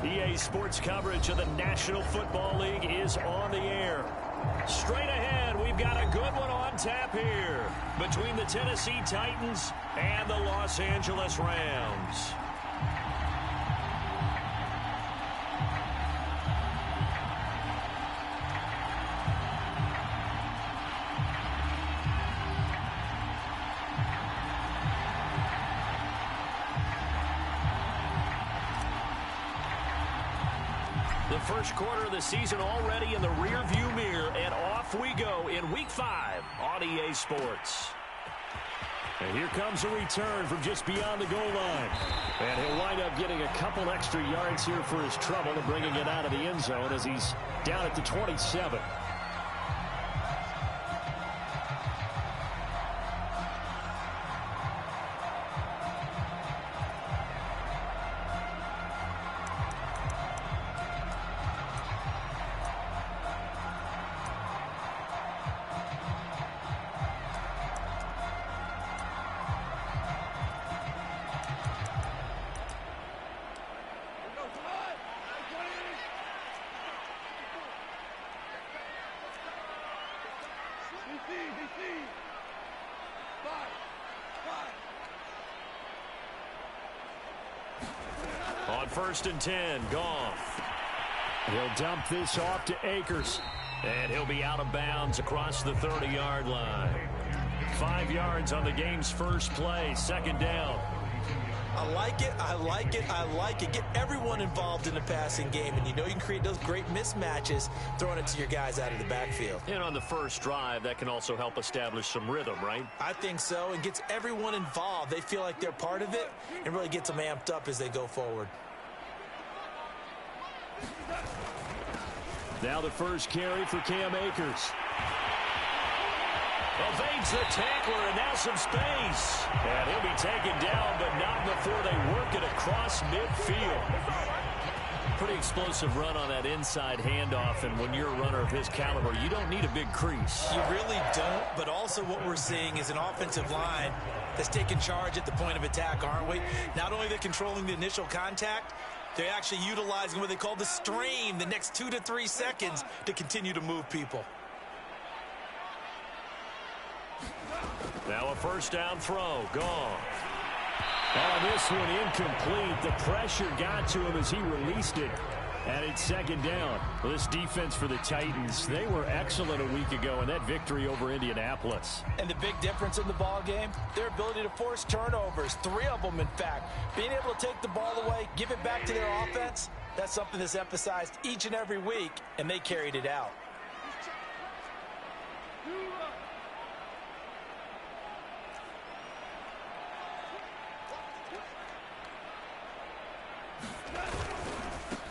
EA Sports coverage of the National Football League is on the air. Straight ahead, we've got a good one on tap here between the Tennessee Titans and the Los Angeles Rams. The first quarter of the season already in the rearview mirror, and off we go in Week 5 on EA Sports. And here comes a return from just beyond the goal line. And he'll wind up getting a couple extra yards here for his trouble and bringing it out of the end zone as he's down at the 27. On 1st and 10, Goff. He'll dump this off to Akers. And he'll be out of bounds across the 30-yard line. 5 yards on the game's first play, 2nd down. I like it, I like it, I like it. Get everyone involved in the passing game, and you know you can create those great mismatches throwing it to your guys out of the backfield. And on the first drive, that can also help establish some rhythm, right? I think so, and gets everyone involved. They feel like they're part of it and really gets them amped up as they go forward. Now the first carry for Cam Akers. Evades the tackler, and now some space. And he'll be taken down, but not before they work it across midfield. Pretty explosive run on that inside handoff, and when you're a runner of his caliber, you don't need a big crease. You really don't, but also what we're seeing is an offensive line that's taking charge at the point of attack, aren't we? Not only are they controlling the initial contact, they're actually utilizing what they call the strain, the next 2 to 3 seconds, to continue to move people. Now a first down throw, gone. On this one, incomplete. The pressure got to him as he released it. And it's 2nd down. Well, this defense for the Titans, they were excellent a week ago in that victory over Indianapolis. And the big difference in the ball game, their ability to force turnovers, 3 of them in fact. Being able to take the ball away, give it back to their offense, that's something that's emphasized each and every week, and they carried it out.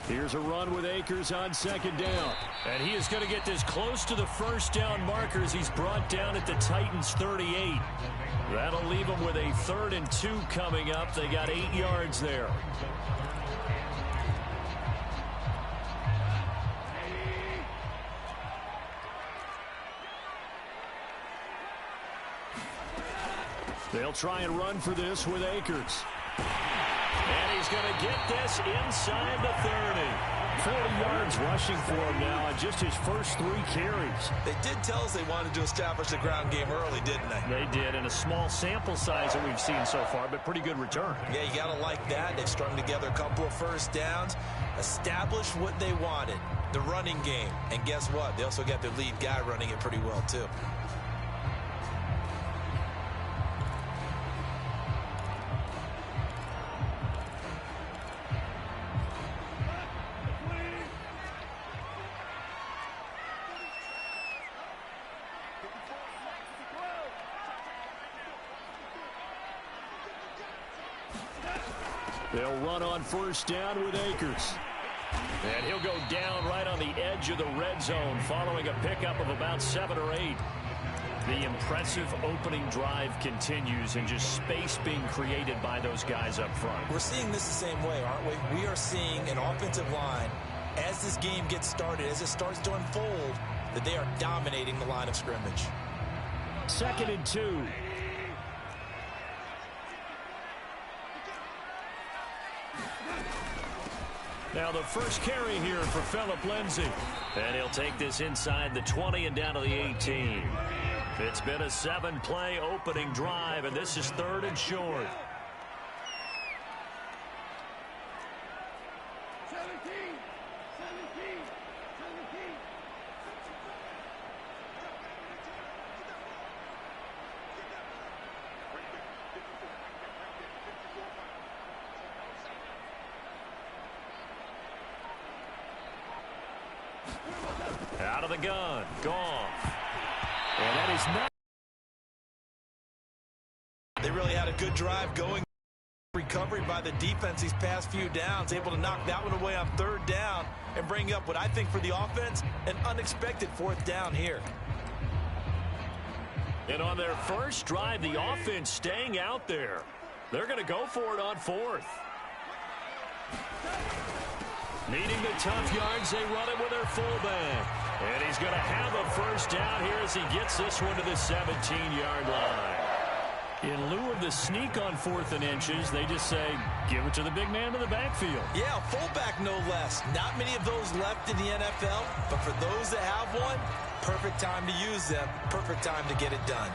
Here's a run with Akers on 2nd down. And he is going to get this close to the first down marker as he's brought down at the Titans' 38. That'll leave him with a 3rd and 2 coming up. They got 8 yards there. They'll try and run for this with Akers. And he's going to get this inside the 30. 40 yards rushing for him now on just his first 3 carries. They did tell us they wanted to establish the ground game early, didn't they? They did, in a small sample size that we've seen so far, but pretty good return. Yeah, you got to like that. They've strung together a couple of first downs, established what they wanted, the running game. And guess what? They also got their lead guy running it pretty well, too. They'll run on first down with Akers. And he'll go down right on the edge of the red zone following a pickup of about 7 or 8. The impressive opening drive continues and just space being created by those guys up front. We're seeing this the same way, aren't we? We are seeing an offensive line, as this game gets started, as it starts to unfold, that they are dominating the line of scrimmage. 2nd and 2. Now the first carry here for Phillip Lindsay. And he'll take this inside the 20 and down to the 18. It's been a 7-play opening drive, and this is 3rd and short. Out of the gun, Goff. And that is not. They really had a good drive going. Recovery by the defense these past few downs, able to knock that one away on 3rd down and bring up what I think for the offense, an unexpected 4th down here. And on their first drive, the offense staying out there. They're going to go for it on 4th. Needing the tough yards, they run it with their fullback. And he's going to have a first down here as he gets this one to the 17-yard line. In lieu of the sneak on 4th and inches, they just say, give it to the big man in the backfield. Yeah, fullback no less. Not many of those left in the NFL, but for those that have one, perfect time to use them, perfect time to get it done.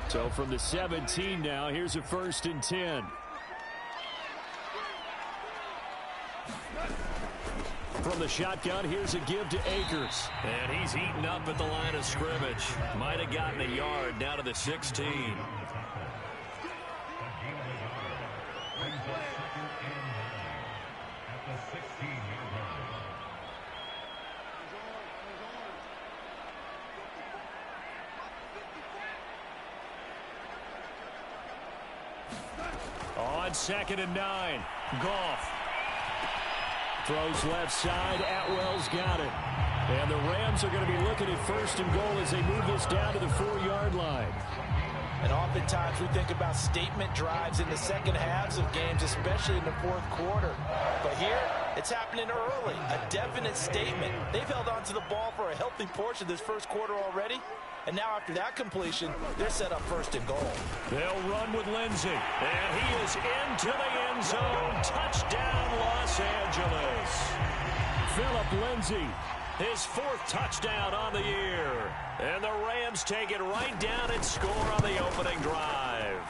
So from the 17 now, here's a 1st and 10. From the shotgun, here's a give to Akers. And he's eaten up at the line of scrimmage. Might have gotten a yard down to the 16. On 2nd and 9, Goff. Throws left side. Atwell's got it. And the Rams are going to be looking at 1st and goal as they move this down to the 4-yard line. And oftentimes we think about statement drives in the second halves of games, especially in the 4th quarter. But here, it's happening early. A definite statement. They've held on to the ball for a healthy portion of this 1st quarter already. And now after that completion, they're set up 1st and goal. They'll run with Lindsay. And he is into the end zone. Touchdown, Los Angeles. Phillip Lindsay, his 4th touchdown on the year. And the Rams take it right down and score on the opening drive.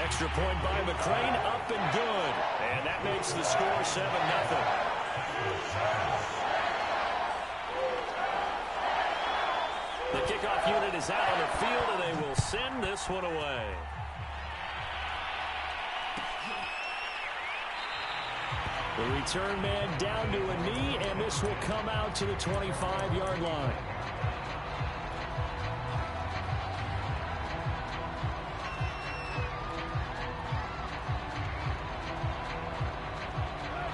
Extra point by McCrane, up and good. And that makes the score 7-0. The kickoff unit is out on the field, and they will send this one away. The return man down to a knee, and this will come out to the 25-yard line.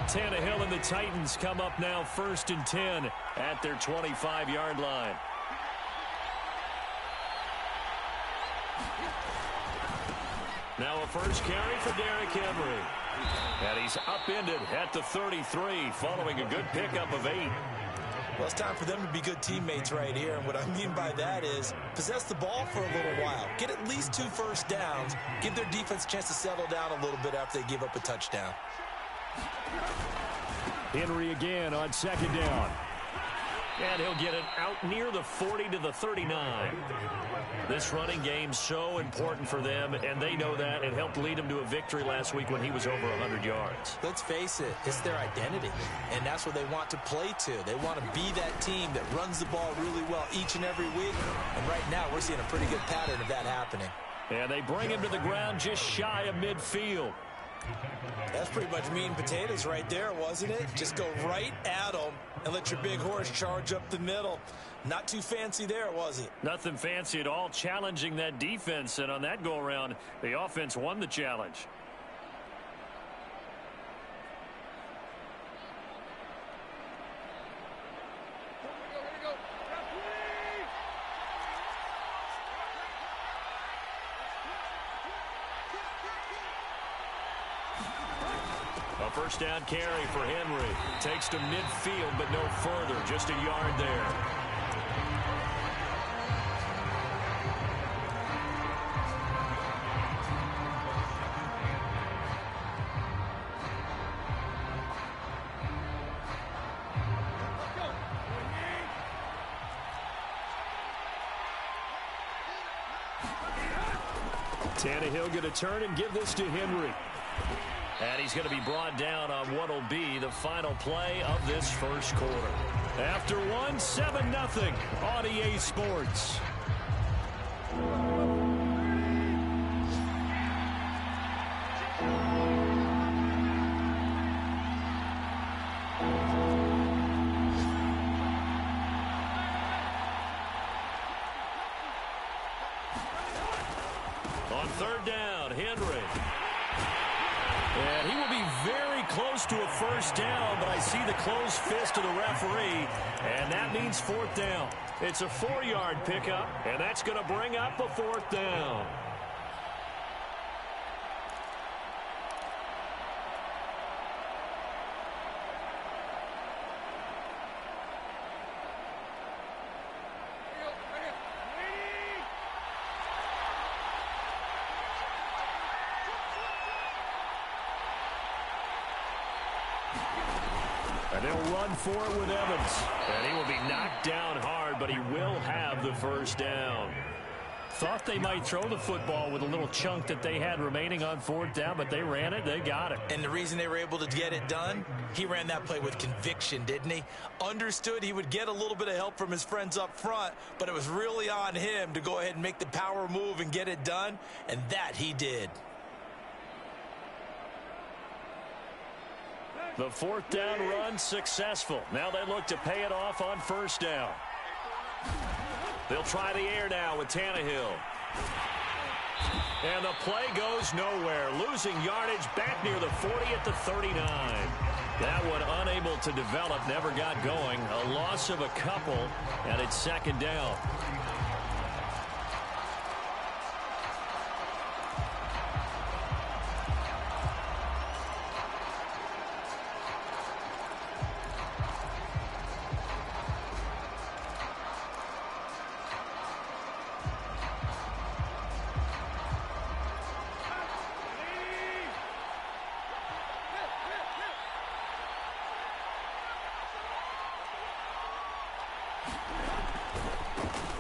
Tannehill and the Titans come up now 1st and 10 at their 25-yard line. Now a first carry for Derrick Henry. And he's upended at the 33 following a good pickup of 8. Well, it's time for them to be good teammates right here. And what I mean by that is possess the ball for a little while. Get at least 2 first downs. Give their defense a chance to settle down a little bit after they give up a touchdown. Henry again on 2nd down. And he'll get it out near the 40 to the 39. This running game's so important for them, and they know that. It helped lead them to a victory last week when he was over 100 yards. Let's face it, it's their identity, and that's what they want to play to. They want to be that team that runs the ball really well each and every week, and right now we're seeing a pretty good pattern of that happening. And they bring him to the ground just shy of midfield. That's pretty much meat and potatoes right there, wasn't it? Just go right at them and let your big horse charge up the middle. Not too fancy there, was it? Nothing fancy at all, challenging that defense. And on that go-around, the offense won the challenge. A first down carry for Henry. Takes to midfield, but no further. Just a yard there. Tannehill going to turn and give this to Henry. And he's going to be brought down on what will be the final play of this first quarter. After one, 7-0 on EA Sports. On third down, Henry. And he will be very close to a first down, but I see the closed fist of the referee, and that means fourth down. It's a 4-yard pickup, and that's going to bring up a fourth down. And they'll run for it with Evans. And he will be knocked down hard, but he will have the first down. Thought they might throw the football with a little chunk that they had remaining on fourth down, but they ran it, they got it. And the reason they were able to get it done, he ran that play with conviction, didn't he? Understood he would get a little bit of help from his friends up front, but it was really on him to go ahead and make the power move and get it done, and that he did. The fourth down run successful. Now they look to pay it off on first down. They'll try the air now with Tannehill. And the play goes nowhere. Losing yardage back near the 40 at the 39. That one unable to develop, never got going. A loss of a couple, and it's second down.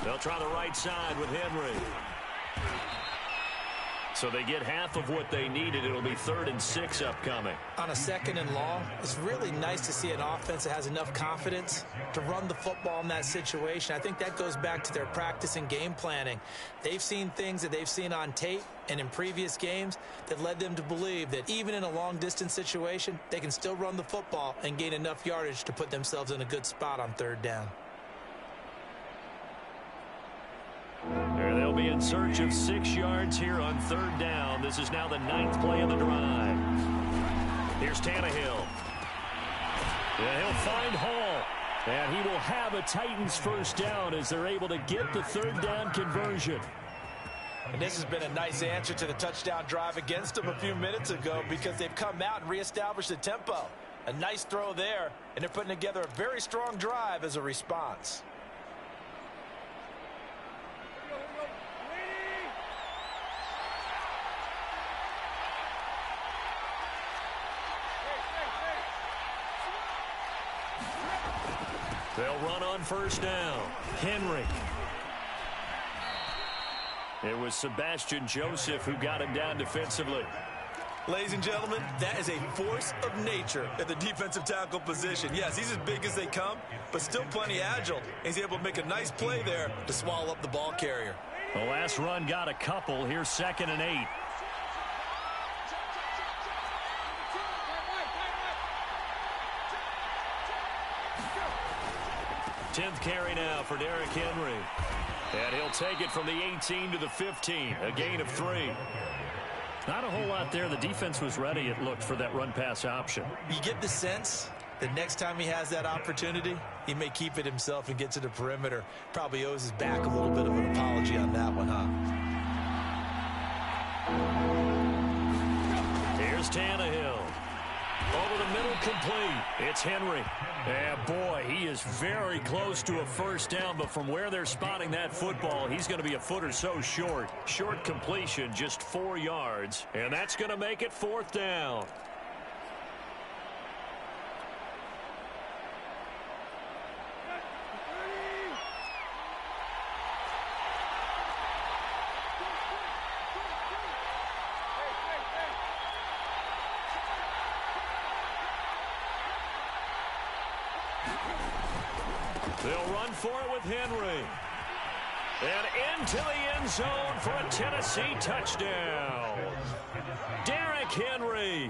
They'll try the right side with Henry. So they get half of what they needed. It'll be 3rd and 6 upcoming. On a 2nd and long, it's really nice to see an offense that has enough confidence to run the football in that situation. I think that goes back to their practice and game planning. They've seen things that they've seen on tape and in previous games that led them to believe that even in a long-distance situation, they can still run the football and gain enough yardage to put themselves in a good spot on 3rd down. There they'll be in search of 6 yards here on 3rd down. This is now the 9th play of the drive. Here's Tannehill. Yeah, he'll find Hall. And he will have a Titans first down as they're able to get the 3rd down conversion. And this has been a nice answer to the touchdown drive against them a few minutes ago because they've come out and reestablished the tempo. A nice throw there, and they're putting together a very strong drive as a response. They'll run on first down. Henry. It was Sebastian Joseph who got him down defensively. Ladies and gentlemen, that is a force of nature at the defensive tackle position. Yes, he's as big as they come, but still plenty agile. He's able to make a nice play there to swallow up the ball carrier. The last run got a couple. Here's 2nd and 8. Tenth carry now for Derrick Henry. And he'll take it from the 18 to the 15. A gain of 3. Not a whole lot there. The defense was ready, it looked, for that run-pass option. You get the sense that next time he has that opportunity, he may keep it himself and get to the perimeter. Probably owes his back a little bit of an apology on that one, huh? Here's Tannehill. over the middle, complete. It's Henry. And boy, he is very close to a first down, but from where they're spotting that football, he's going to be a foot or so short. Short completion, just 4 yards, and that's going to make it 4th down. They'll run for it with Henry. And into the end zone for a Tennessee touchdown. Derrick Henry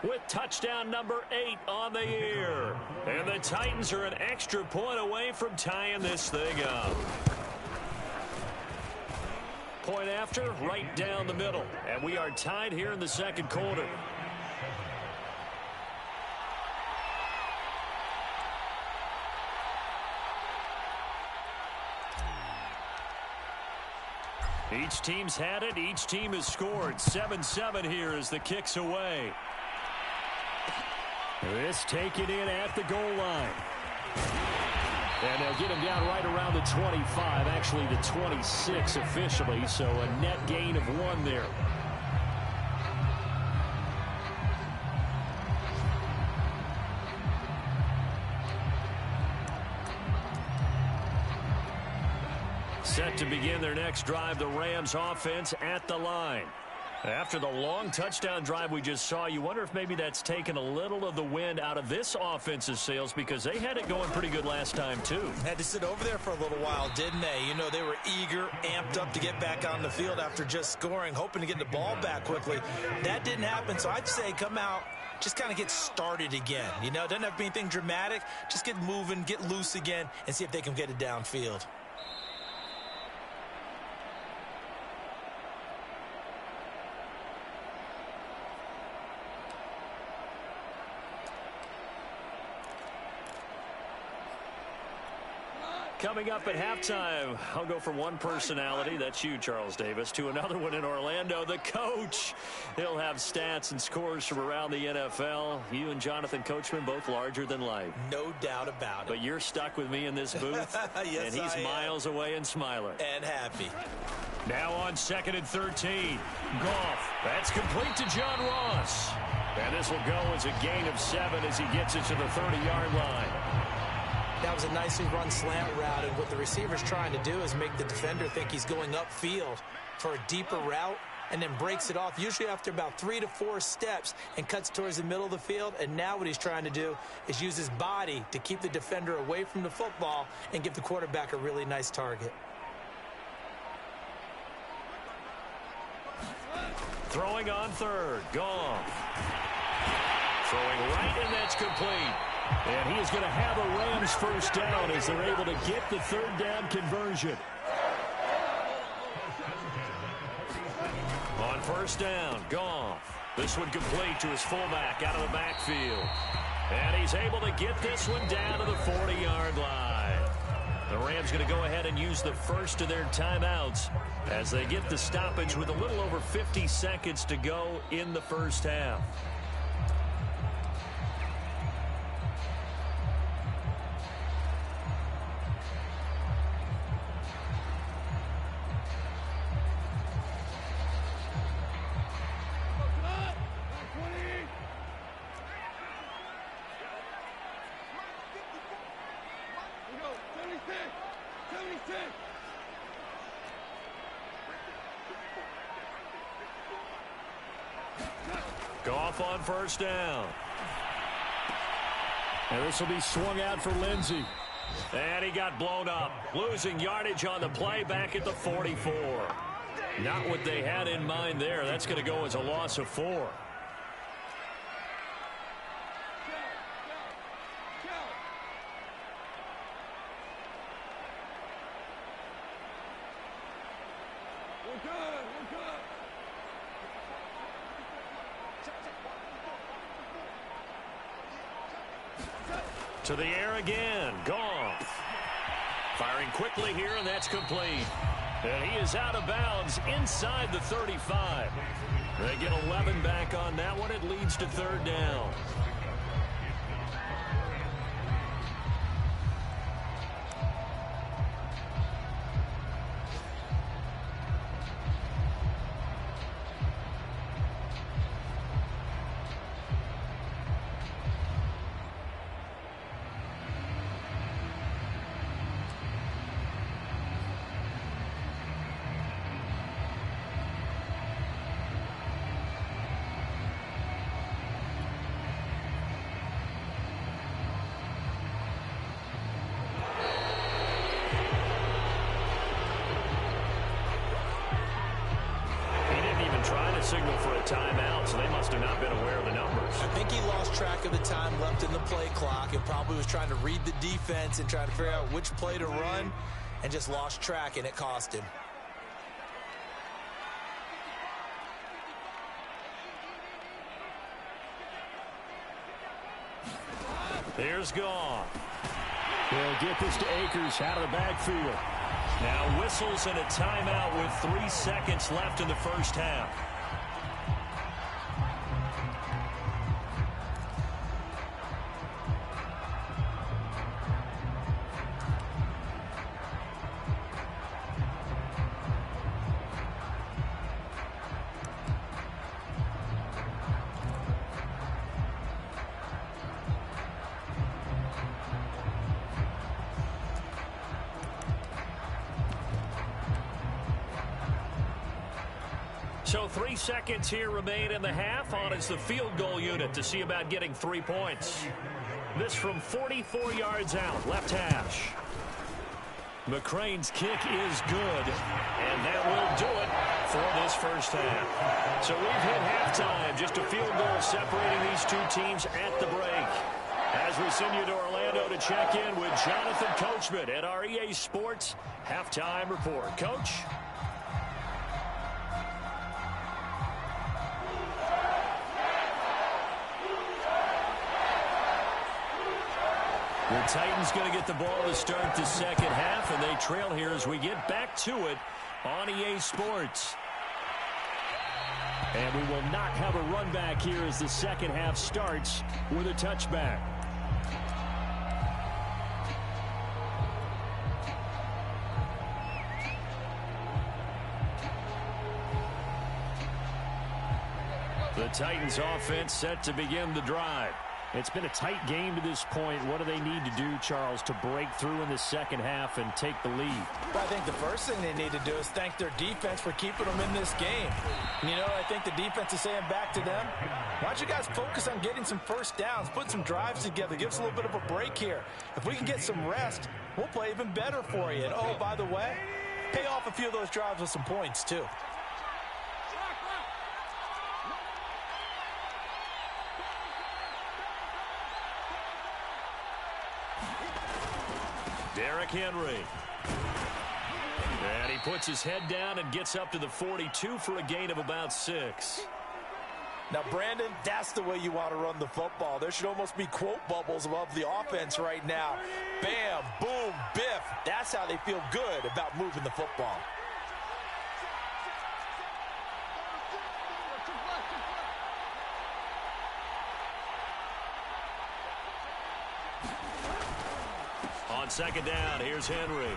with touchdown number 8 on the year. And the Titans are an extra point away from tying this thing up. Point after, right down the middle. And we are tied here in the second quarter. Each team's had it. Each team has scored. 7-7 here as the kick's away. This taken in at the goal line. And they'll get him down right around the 25, actually the 26 officially, so a net gain of 1 there. Set to begin their next drive, the Rams offense at the line. After the long touchdown drive we just saw, you wonder if maybe that's taken a little of the wind out of this offense's sails, because they had it going pretty good last time too. Had to sit over there for a little while, didn't they? You know, they were eager, amped up to get back on the field after just scoring, hoping to get the ball back quickly. That didn't happen, so I'd say come out, just kind of get started again. You know, it doesn't have to be anything dramatic. Just get moving, get loose again, and see if they can get it downfield. Coming up at halftime, I'll go from one personality, that's you, Charles Davis, to another one in Orlando, the coach. He'll have stats and scores from around the NFL. You and Jonathan Coachman, both larger than life. No doubt about it. But you're stuck with me in this booth, yes, and he's miles away and smiling. And happy. Now on 2nd and 13. Goff. That's complete to John Ross. And this will go as a gain of 7 as he gets it to the 30-yard line. That was a nicely run slant route, and what the receiver's trying to do is make the defender think he's going upfield for a deeper route, and then breaks it off, usually after about 3 to 4 steps, and cuts towards the middle of the field. And now what he's trying to do is use his body to keep the defender away from the football and give the quarterback a really nice target. Throwing on 3rd. Goff. Throwing right, and that's complete. And he is going to have a Rams first down as they're able to get the 3rd down conversion. On 1st down, Goff. This one complete to his fullback out of the backfield. And he's able to get this one down to the 40-yard line. The Rams going to go ahead and use the first of their timeouts as they get the stoppage with a little over 50 seconds to go in the first half. Goff on 1st down. And this will be swung out for Lindsey. And he got blown up. Losing yardage on the play back at the 44. Not what they had in mind there. That's going to go as a loss of 4. To the air again. Goff. Firing quickly here, and that's complete. And he is out of bounds inside the 35. They get 11 back on that one. It leads to 3rd down. not been aware of the numbers. I think he lost track of the time left in the play clock and probably was trying to read the defense and trying to figure out which play to run and just lost track, and it cost him. Here's Goff. He'll get this to Akers out of the backfield. Now whistles and a timeout with 3 seconds left in the first half. So 3 seconds here remain in the half. On is the field goal unit to see about getting 3 points. This from 44 yards out, left hash. McCrane's kick is good, and that will do it for this first half. So we've hit halftime, just a field goal separating these two teams at the break. As we send you to Orlando to check in with Jonathan Coachman at our EA Sports Halftime Report. Coach? The Titans going to get the ball to start the second half, and they trail here as we get back to it on EA Sports. And we will not have a run back here as the second half starts with a touchback. The Titans offense set to begin the drive. It's been a tight game to this point. What do they need to do, Charles, to break through in the second half and take the lead? Well, I think the first thing they need to do is thank their defense for keeping them in this game. You know, I think the defense is saying back to them, why don't you guys focus on getting some first downs, put some drives together, give us a little bit of a break here. If we can get some rest, we'll play even better for you. And, oh, by the way, pay off a few of those drives with some points, too. Derrick Henry. And he puts his head down and gets up to the 42 for a gain of about 6. Now, Brandon, that's the way you want to run the football. There should almost be quote bubbles above the offense right now. Bam, boom, biff. That's how they feel good about moving the football. On second down, here's Henry.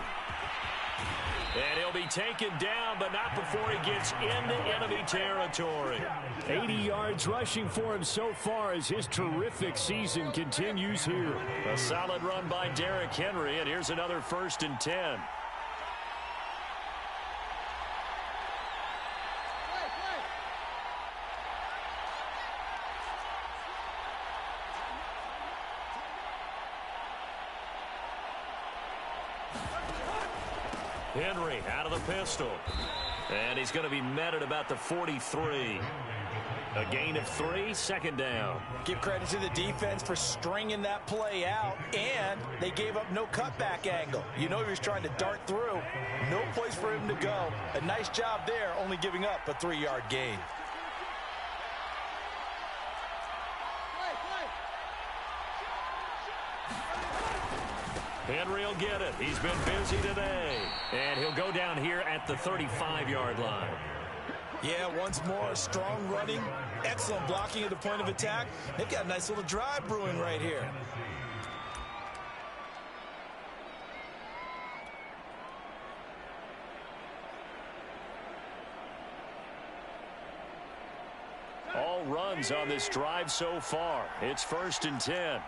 And he'll be taken down, but not before he gets into enemy territory. 80 yards rushing for him so far as his terrific season continues here. A solid run by Derrick Henry, and here's another 1st and 10. Henry out of the pistol. And he's going to be met at about the 43. A gain of 3, second down. Give credit to the defense for stringing that play out, and they gave up no cutback angle. You know he was trying to dart through. No place for him to go. A nice job there, only giving up a 3-yard gain. Henry will get it. He's been busy today. And he'll go down here at the 35-yard line. Yeah, once more, strong running, excellent blocking at the point of attack. They've got a nice little drive brewing right here. All runs on this drive so far. It's 1st and 10.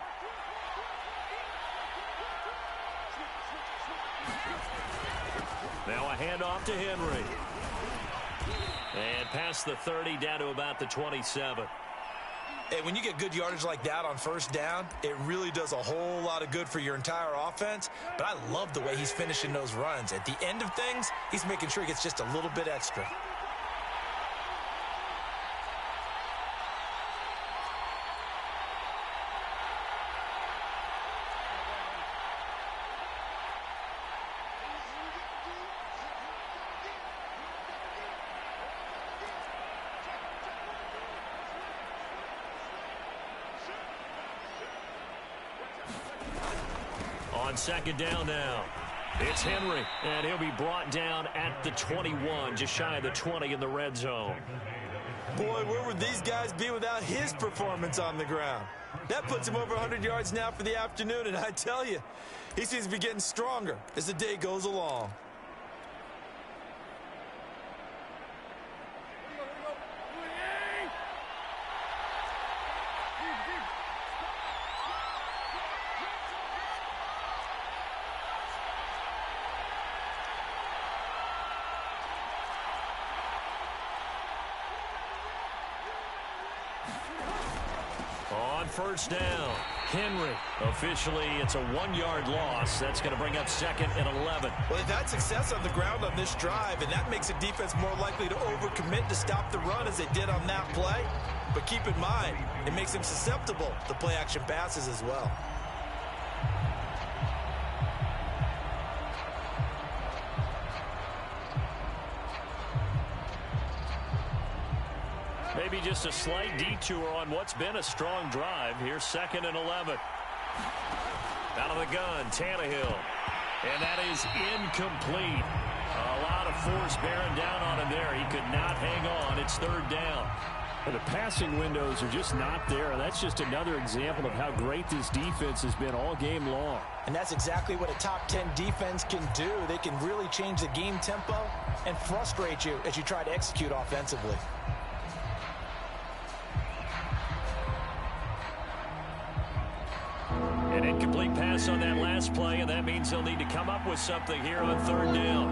Now a handoff to Henry. And past the 30 down to about the 27. Hey, when you get good yardage like that on 1st down, it really does a whole lot of good for your entire offense. But I love the way he's finishing those runs. At the end of things, he's making sure he gets just a little bit extra. On second down now, it's Henry, and he'll be brought down at the 21, just shy of the 20 in the red zone. Boy, where would these guys be without his performance on the ground? That puts him over 100 yards now for the afternoon, and I tell you, he seems to be getting stronger as the day goes along. On first down, Henry. Officially, it's a 1-yard loss. That's going to bring up second and 11. Well, they've had success on the ground on this drive, and that makes the defense more likely to overcommit to stop the run as they did on that play. But keep in mind, it makes them susceptible to play-action passes as well. Maybe just a slight detour on what's been a strong drive. Here's second and 11. Out of the gun, Tannehill. And that is incomplete. A lot of force bearing down on him there. He could not hang on. It's third down. The passing windows are just not there. That's just another example of how great this defense has been all game long. And that's exactly what a top 10 defense can do. They can really change the game tempo and frustrate you as you try to execute offensively. An incomplete pass on that last play, and that means they'll need to come up with something here on third down.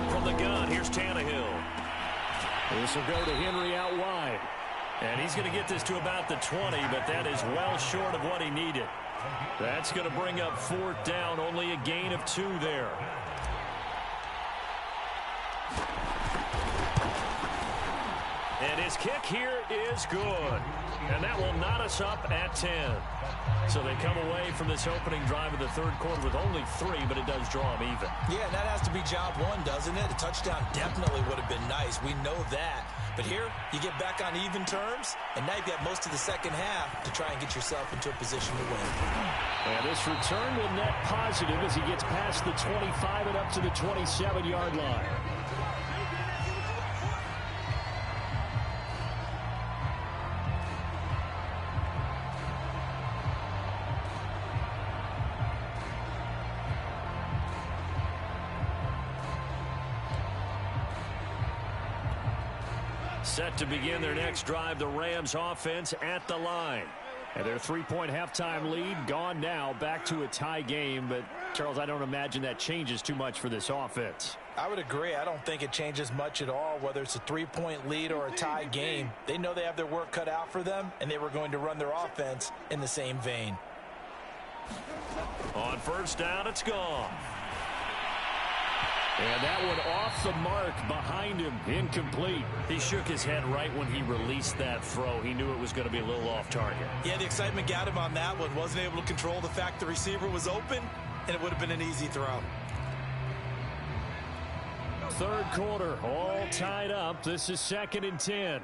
From the gun, here's Tannehill. This will go to Henry out wide. And he's going to get this to about the 20, but that is well short of what he needed. That's going to bring up fourth down, only a gain of 2 there. And his kick here is good. And that will knot us up at 10. So they come away from this opening drive of the third quarter with only 3, but it does draw them even. Yeah, and that has to be job 1, doesn't it? A touchdown definitely would have been nice. We know that. But here, you get back on even terms, and now you've got most of the second half to try and get yourself into a position to win. And this return will net positive as he gets past the 25 and up to the 27-yard line. Set to begin their next drive, the Rams offense at the line. And their 3-point halftime lead gone now, back to a tie game. But, Charles, I don't imagine that changes too much for this offense. I would agree. I don't think it changes much at all, whether it's a 3-point lead or a tie game. They know they have their work cut out for them, and they were going to run their offense in the same vein. On first down, it's gone. And that one off the mark behind him, incomplete. He shook his head right when he released that throw. He knew it was going to be a little off target. Yeah, the excitement got him on that one. Wasn't able to control the fact the receiver was open, and it would have been an easy throw. Third quarter, all tied up. This is second and 10.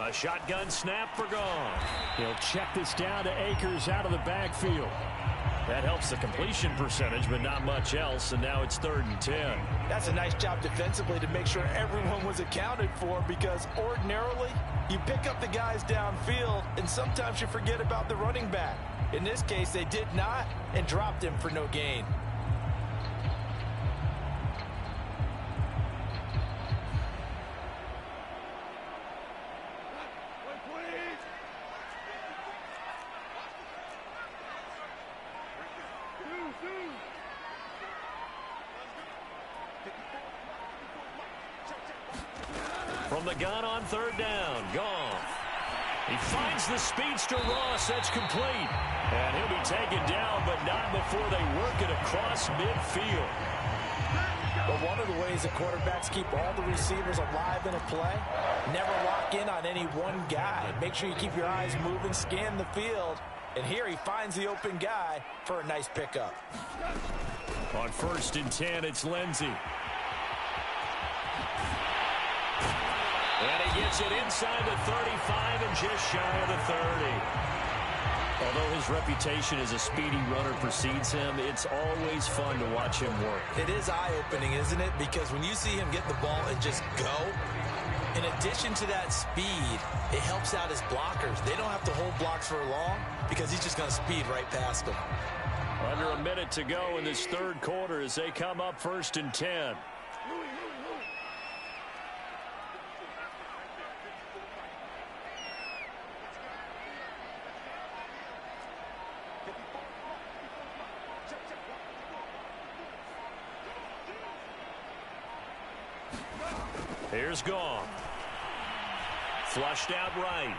A shotgun snap for Goff. He'll check this down to Akers out of the backfield. That helps the completion percentage, but not much else, and now it's third and 10. That's a nice job defensively to make sure everyone was accounted for, because ordinarily you pick up the guys downfield, and sometimes you forget about the running back. In this case, they did not and dropped him for no gain. From the gun on third down, Goff. He finds the speedster Ross. That's complete. And he'll be taken down, but not before they work it across midfield. But one of the ways the quarterbacks keep all the receivers alive in a play, never lock in on any one guy. Make sure you keep your eyes moving, scan the field, And here he finds the open guy for a nice pickup. On 1st and 10, it's Lindsey. And he gets it inside the 35 and just shy of the 30. Although his reputation as a speedy runner precedes him, it's always fun to watch him work. It is eye-opening, isn't it? Because when you see him get the ball and just go, in addition to that speed, it helps out his blockers. They don't have to hold blocks for long because he's just going to speed right past them. Under a minute to go in this 3rd quarter as they come up 1st and 10. Here's Goff. Flushed out right.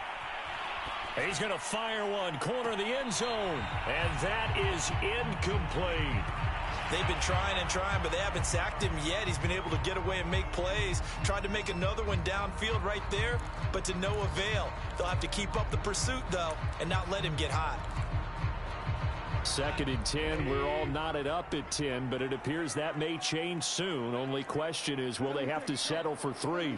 He's going to fire one, corner of the end zone. And that is incomplete. They've been trying and trying, but they haven't sacked him yet. He's been able to get away and make plays. Tried to make another one downfield right there, but to no avail. They'll have to keep up the pursuit, though, and not let him get hot. 2nd and 10. We're all knotted up at 10, but it appears that may change soon. Only question is, will they have to settle for 3?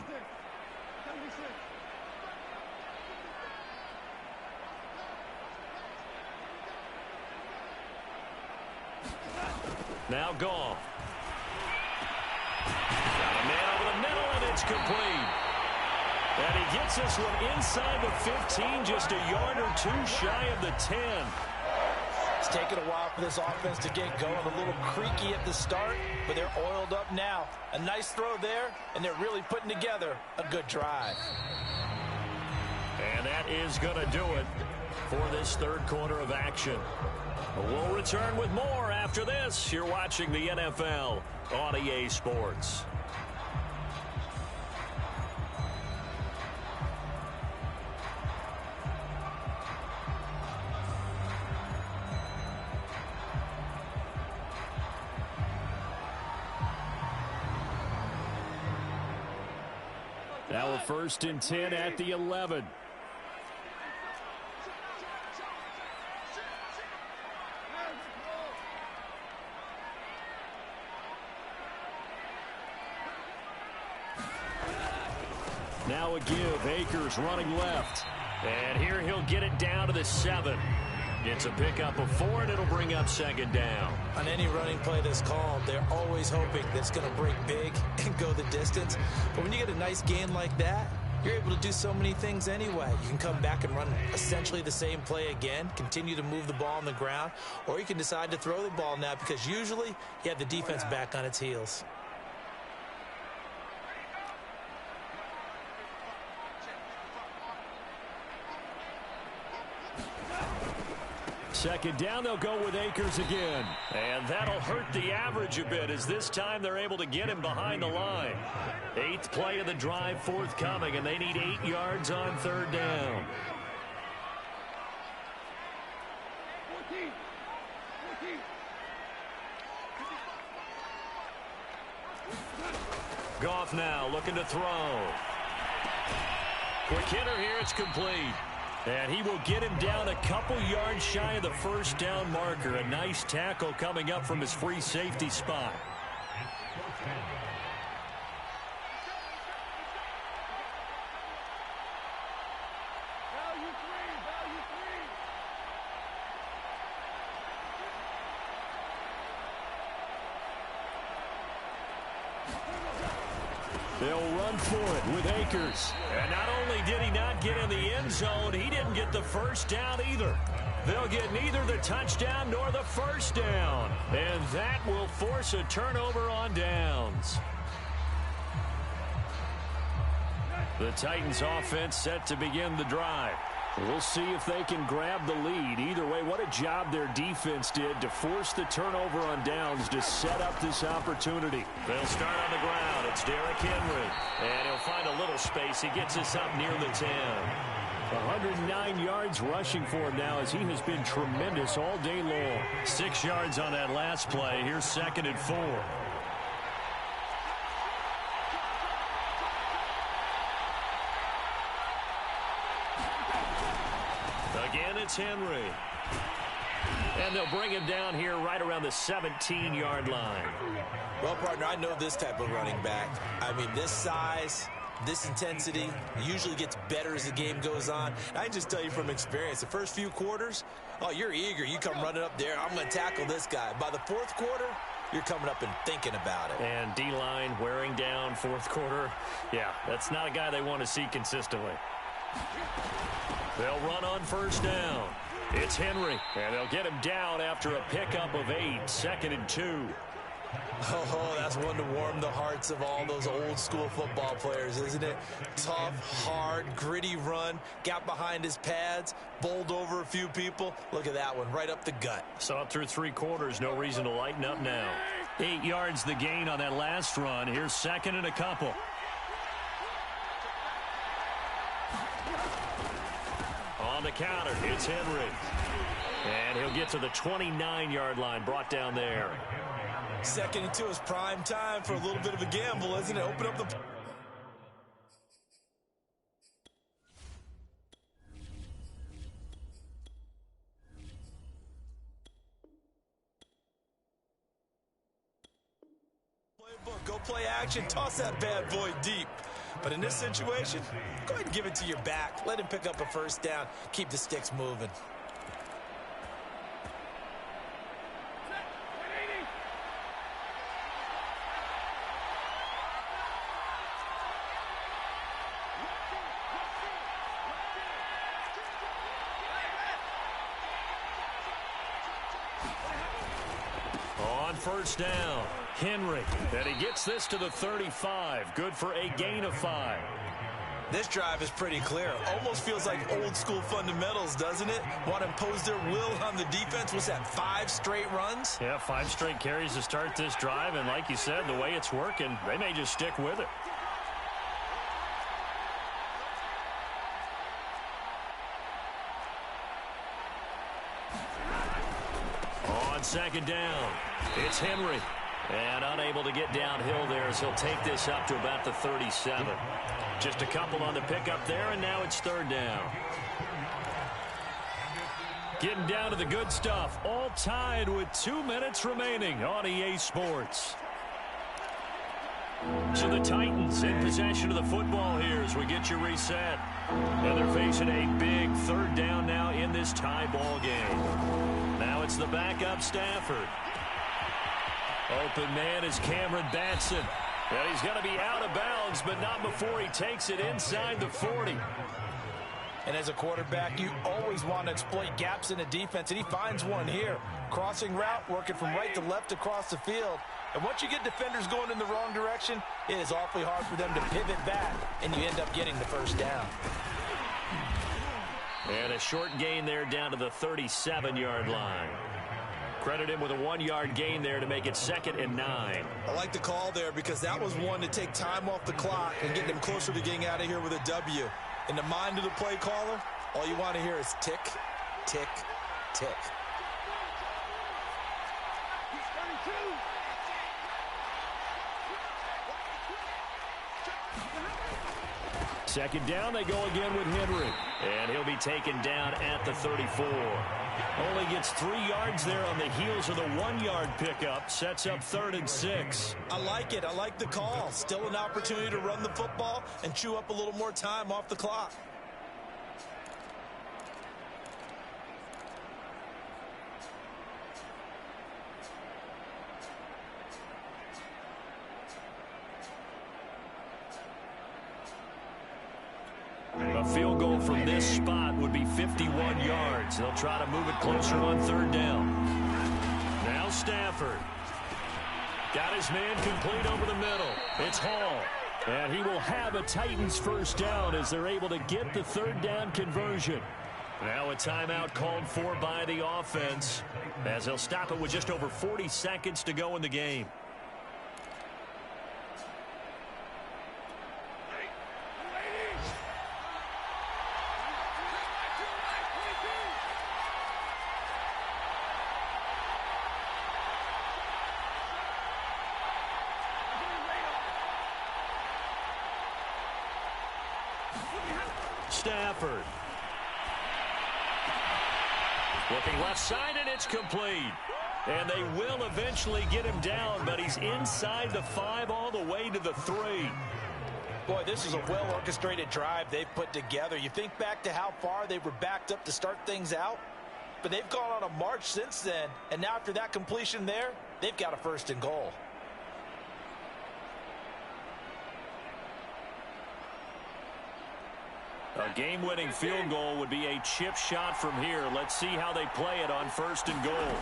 Now Goff. Got a man over the middle, and it's complete. And he gets this one inside the 15, just a yard or 2 shy of the 10. It's taken a while for this offense to get going. A little creaky at the start, but they're oiled up now. A nice throw there, and they're really putting together a good drive. And that is going to do it for this 3rd quarter of action. We'll return with more after this. You're watching the NFL on EA Sports. Now a 1st and 10 at the 11. Now a give. Akers running left. And here he'll get it down to the 7. It's a pickup of 4, and it'll bring up 2nd down. On any running play that's called, they're always hoping that it's going to break big and go the distance. But when you get a nice gain like that, you're able to do so many things anyway. You can come back and run essentially the same play again, continue to move the ball on the ground, or you can decide to throw the ball now because usually you have the defense back on its heels. Second down, they'll go with Akers again. And that'll hurt the average a bit as this time they're able to get him behind the line. 8th play of the drive forthcoming, and they need 8 yards on 3rd down. Goff now looking to throw. Quick hitter here, it's complete. And he will get him down a couple yards shy of the 1st down marker. A nice tackle coming up from his free safety spot. They'll run for it with Akers. And not only did he not get in the end zone, he didn't get the 1st down either. They'll get neither the touchdown nor the 1st down. And that will force a turnover on downs. The Titans offense set to begin the drive. We'll see if they can grab the lead. Either way, what a job their defense did to force the turnover on downs to set up this opportunity. They'll start on the ground. It's Derrick Henry. And he'll find a little space. He gets us up near the 10. 109 yards rushing for him now as he has been tremendous all day long. 6 yards on that last play. Here's 2nd and 4. It's Henry. And they'll bring him down here right around the 17-yard line. Well, partner, I know this type of running back. I mean, this size, this intensity usually gets better as the game goes on. I can just tell you from experience, the first few quarters, oh, you're eager. You come running up there, I'm going to tackle this guy. By the fourth quarter, you're coming up and thinking about it. And D-line wearing down fourth quarter. Yeah, that's not a guy they want to see consistently. They'll run on first down. It's Henry, and they'll get him down after a pickup of 8, 2nd and 2. Oh, that's one to warm the hearts of all those old school football players, isn't it? Tough, hard, gritty run, got behind his pads, bowled over a few people. Look at that one, right up the gut. Saw it through 3 quarters, no reason to lighten up now. 8 yards the gain on that last run. Here's 2nd and a couple. On the counter, it's Henry. And he'll get to the 29-yard line, brought down there. 2nd and 2 is prime time for a little bit of a gamble, isn't it? Open up the... Playbook, go play action, toss that bad boy deep. But in this situation, go ahead and give it to your back. Let him pick up a first down. Keep the sticks moving. On first down, Henry. And he gets this to the 35. Good for a gain of 5. This drive is pretty clear. Almost feels like old school fundamentals, doesn't it? Want to impose their will on the defense. What's that, 5 straight runs? Yeah, 5 straight carries to start this drive. And like you said, the way it's working, they may just stick with it. On 2nd down, it's Henry. And unable to get downhill there as he'll take this up to about the 37. Just a couple on the pickup there, and now it's 3rd down. Getting down to the good stuff. All tied with 2 minutes remaining on EA Sports. So the Titans in possession of the football here as we get you reset. And they're facing a big 3rd down now in this tie ball game. Now it's the backup Stafford. Open man is Cameron Batson. And he's going to be out of bounds, but not before he takes it inside the 40. And as a quarterback, you always want to exploit gaps in the defense, and he finds one here. Crossing route, working from right to left across the field. And once you get defenders going in the wrong direction, it is awfully hard for them to pivot back, and you end up getting the first down. And a short gain there down to the 37-yard line. Credit him with a 1-yard gain there to make it 2nd and 9. I like the call there because that was one to take time off the clock and get them closer to getting out of here with a W. In the mind of the play caller, all you want to hear is tick, tick, tick. Second down, they go again with Henry. And he'll be taken down at the 34. Only gets 3 yards there on the heels of the 1-yard pickup. Sets up 3rd and 6. I like it. I like the call. Still an opportunity to run the football and chew up a little more time off the clock. A field goal from this spot would be 51 yards. They'll try to move it closer on 3rd down. Now Stafford. Got his man complete over the middle. It's Hall. And he will have a Titans first down as they're able to get the 3rd down conversion. Now a timeout called for by the offense as they'll stop it with just over 40 seconds to go in the game. Stafford. Looking left side, and it's complete. And they will eventually get him down, but he's inside the 5 all the way to the 3. Boy, this is a well-orchestrated drive they've put together. You think back to how far they were backed up to start things out, but they've gone on a march since then, and now after that completion there, they've got a 1st and goal. A game-winning field goal would be a chip shot from here. Let's see how they play it on 1st and goal.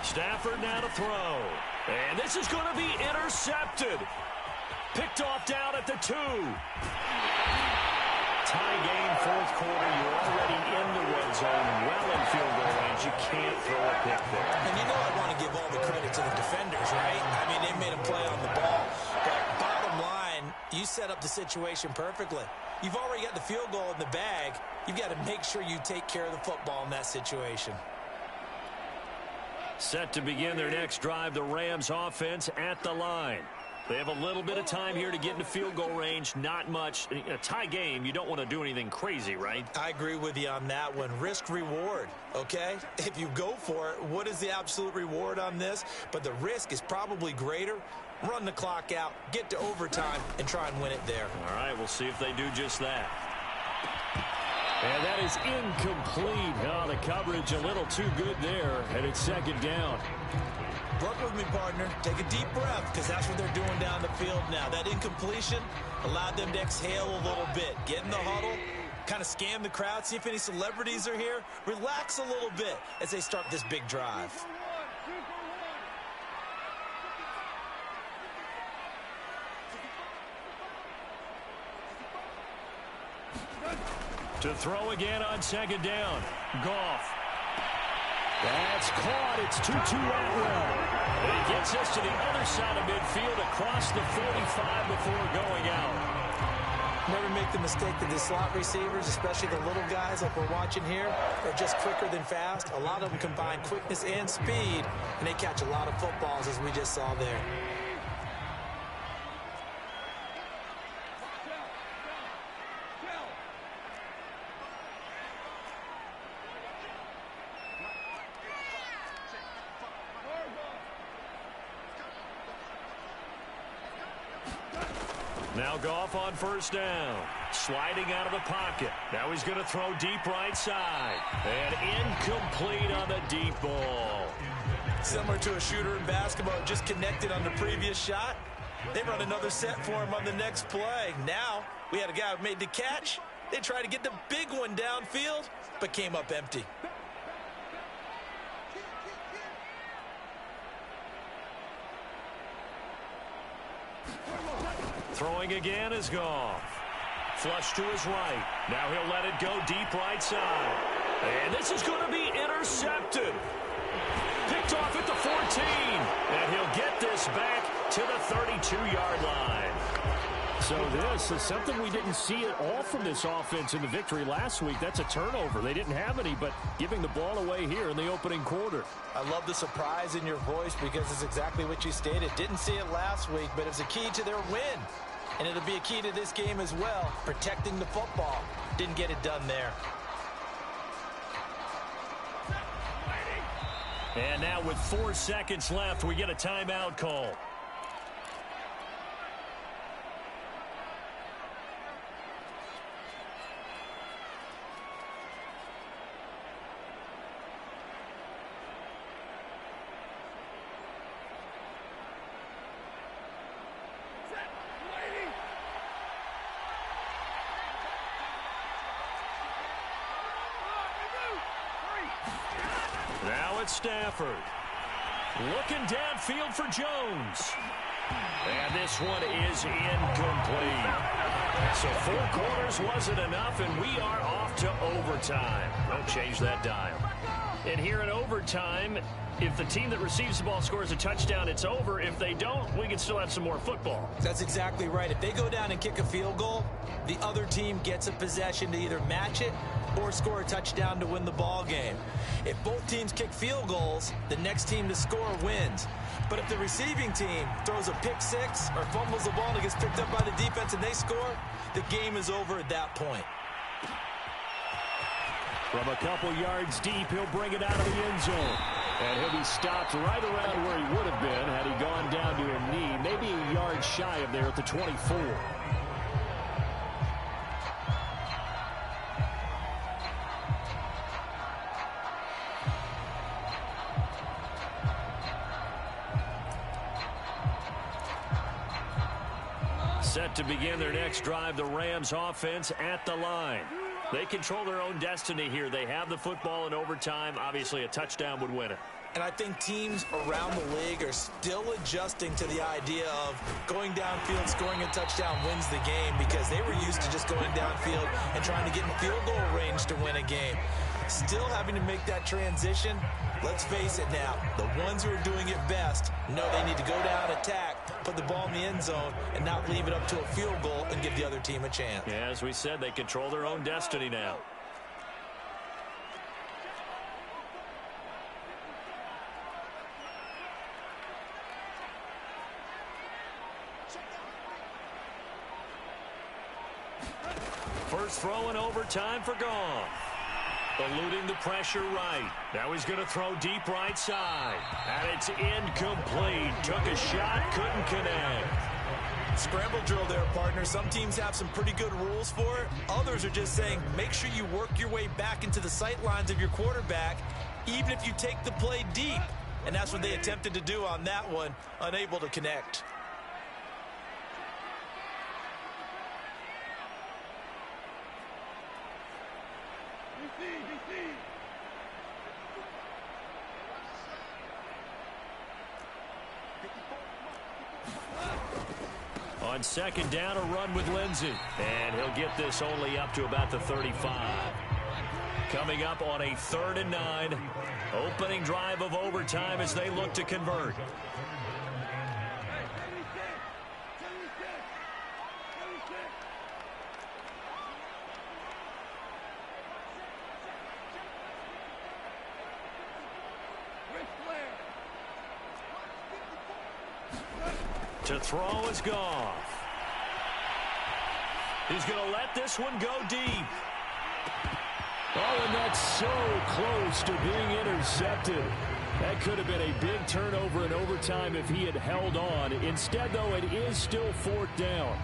Stafford now to throw. And this is going to be intercepted. Picked off down at the 2. Tie game, 4th quarter. You're already in the red zone, well in field goal range. You can't throw a pick there. And you know I want to give all the credit to the defenders, right? I mean, they made them play on the ball. But bottom line, you set up the situation perfectly. You've already got the field goal in the bag. You've got to make sure you take care of the football in that situation. Set to begin their next drive, the Rams offense at the line. They have a little bit of time here to get into field goal range. Not much. In a tie game, you don't want to do anything crazy, right? I agree with you on that one. Risk-reward, okay? If you go for it, what is the absolute reward on this? But the risk is probably greater. Run the clock out, get to overtime, and try and win it there. All right, we'll see if they do just that. And that is incomplete. Oh, the coverage a little too good there, and it's 2nd down. Work with me, partner. Take a deep breath, because that's what they're doing down the field now. That incompletion allowed them to exhale a little bit. Get in the huddle, kind of scan the crowd, see if any celebrities are here. Relax a little bit as they start this big drive. To throw again on 2nd down. Goff. That's caught. It's Tutu Atwell. And he gets us to the other side of midfield across the 45 before going out. Never make the mistake that the slot receivers, especially the little guys like we're watching here, are just quicker than fast. A lot of them combine quickness and speed, and they catch a lot of footballs, as we just saw there. Now Goff on 1st down. Sliding out of the pocket. Now he's going to throw deep right side. And incomplete on the deep ball. Similar to a shooter in basketball, just connected on the previous shot. They run another set for him on the next play. Now we had a guy who made the catch. They tried to get the big one downfield, but came up empty. Throwing again is Goff. Flush to his right. Now he'll let it go deep right side. And this is going to be intercepted. Picked off at the 14. And he'll get this back to the 32-yard line. So this is something we didn't see at all from this offense in the victory last week. That's a turnover. They didn't have any, but giving the ball away here in the opening quarter. I love the surprise in your voice because it's exactly what you stated. Didn't see it last week, but it's a key to their win. And it'll be a key to this game as well, protecting the football. Didn't get it done there. And now with 4 seconds left, we get a timeout call. Now it's Stafford. Looking downfield for Jones. And this one is incomplete. So 4 quarters wasn't enough, and we are off to overtime. Don't change that dial. And here in overtime, if the team that receives the ball scores a touchdown, it's over. If they don't, we can still have some more football. That's exactly right. If they go down and kick a field goal, the other team gets a possession to either match it or score a touchdown to win the ball game. If both teams kick field goals, the next team to score wins. But if the receiving team throws a pick six or fumbles the ball and it gets picked up by the defense and they score, the game is over at that point. From a couple yards deep, he'll bring it out of the end zone. And he'll be stopped right around where he would have been had he gone down to a knee, maybe a yard shy of there at the 24. Set to begin their next drive, the Rams offense at the line. They control their own destiny here. They have the football in overtime. Obviously, a touchdown would win it. And I think teams around the league are still adjusting to the idea of going downfield, scoring a touchdown wins the game, because they were used to just going downfield and trying to get in field goal range to win a game. Still having to make that transition. Let's face it now, the ones who are doing it best know they need to go down, attack, put the ball in the end zone, and not leave it up to a field goal and give the other team a chance. Yeah, as we said, they control their own destiny now. First throw in overtime for Goff. Eluding the pressure right. Now he's going to throw deep right side. And it's incomplete. Took a shot, couldn't connect. Scramble drill there, partner. Some teams have some pretty good rules for it. Others are just saying, make sure you work your way back into the sight lines of your quarterback, even if you take the play deep. And that's what they attempted to do on that one, unable to connect. On second down, a run with Lindsey. And he'll get this only up to about the 35. Coming up on a 3rd and 9. Opening drive of overtime as they look to convert. To throw is Goff. He's going to let this one go deep. Oh, and that's so close to being intercepted. That could have been a big turnover in overtime if he had held on. Instead, though, it is still 4th down.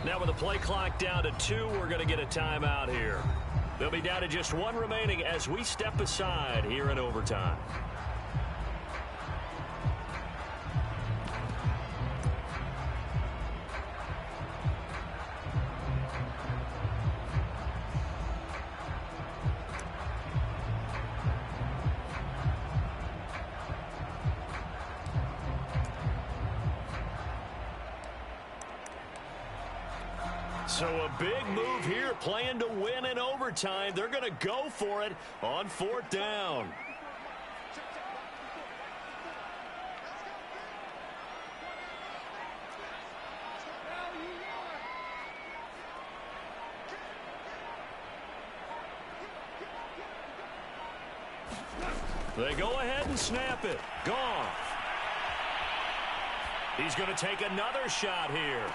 Now with the play clock down to 2, we're going to get a timeout here. They'll be down to just 1 remaining as we step aside here in overtime. So a big move here, playing to win in overtime. They're going to go for it on 4th down. They go ahead and snap it. Goff. He's going to take another shot here.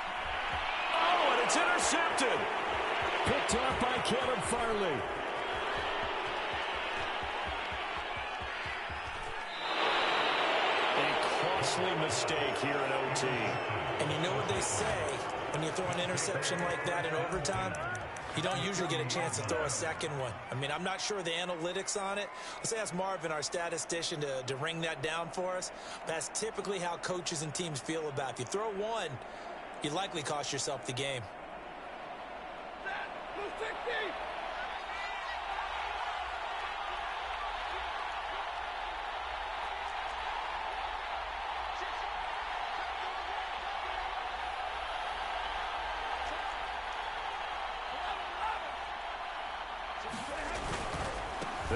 Oh, and it's intercepted. Picked off by Caleb Farley. A costly mistake here in OT. And you know what they say, when you throw an interception like that in overtime, you don't usually get a chance to throw a second one. I mean, I'm not sure of the analytics on it. Let's ask Marvin, our statistician, to ring that down for us. That's typically how coaches and teams feel about it. If you throw one, you likely cost yourself the game.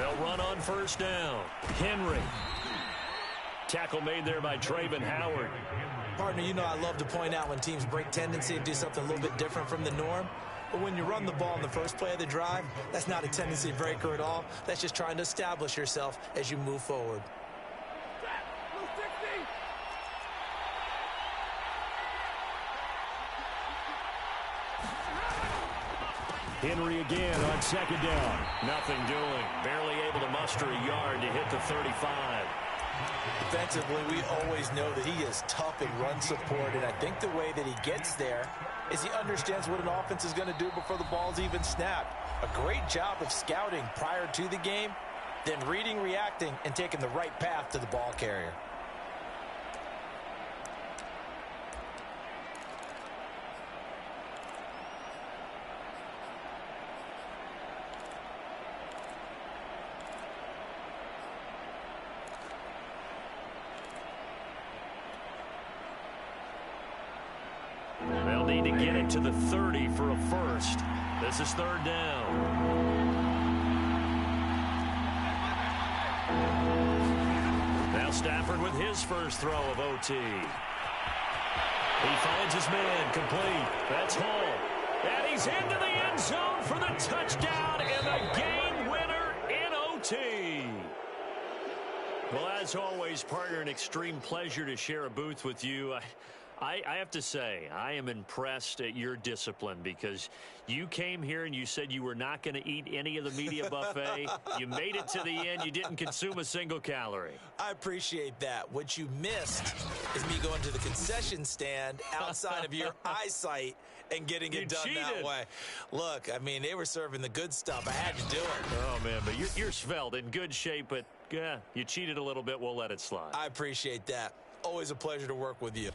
They'll run on first down. Henry. Tackle made there by Travon Howard. Partner, you know I love to point out when teams break tendency and do something a little bit different from the norm. But when you run the ball in the first play of the drive, that's not a tendency breaker at all. That's just trying to establish yourself as you move forward. Henry again on second down. Nothing doing. Barely able to muster a yard to hit the 35. Defensively, we always know that he is tough in run support, and I think the way that he gets there is he understands what an offense is going to do before the ball's even snapped. A great job of scouting prior to the game, then reading, reacting, and taking the right path to the ball carrier. They'll need to get it to the 30 for a first. This is third down. Now Stafford with his first throw of OT. He finds his man complete. That's Hall. And he's into the end zone for the touchdown and the game winner in OT. Well, as always, partner, an extreme pleasure to share a booth with you. I have to say, I am impressed at your discipline because you came here and you said you were not going to eat any of the media buffet. You made it to the end. You didn't consume a single calorie. I appreciate that. What you missed is me going to the concession stand outside of your eyesight and getting it done that way. Look, I mean, they were serving the good stuff. I had to do it. Oh, man, but you're svelte, in good shape, but yeah, you cheated a little bit. We'll let it slide. I appreciate that. Always a pleasure to work with you.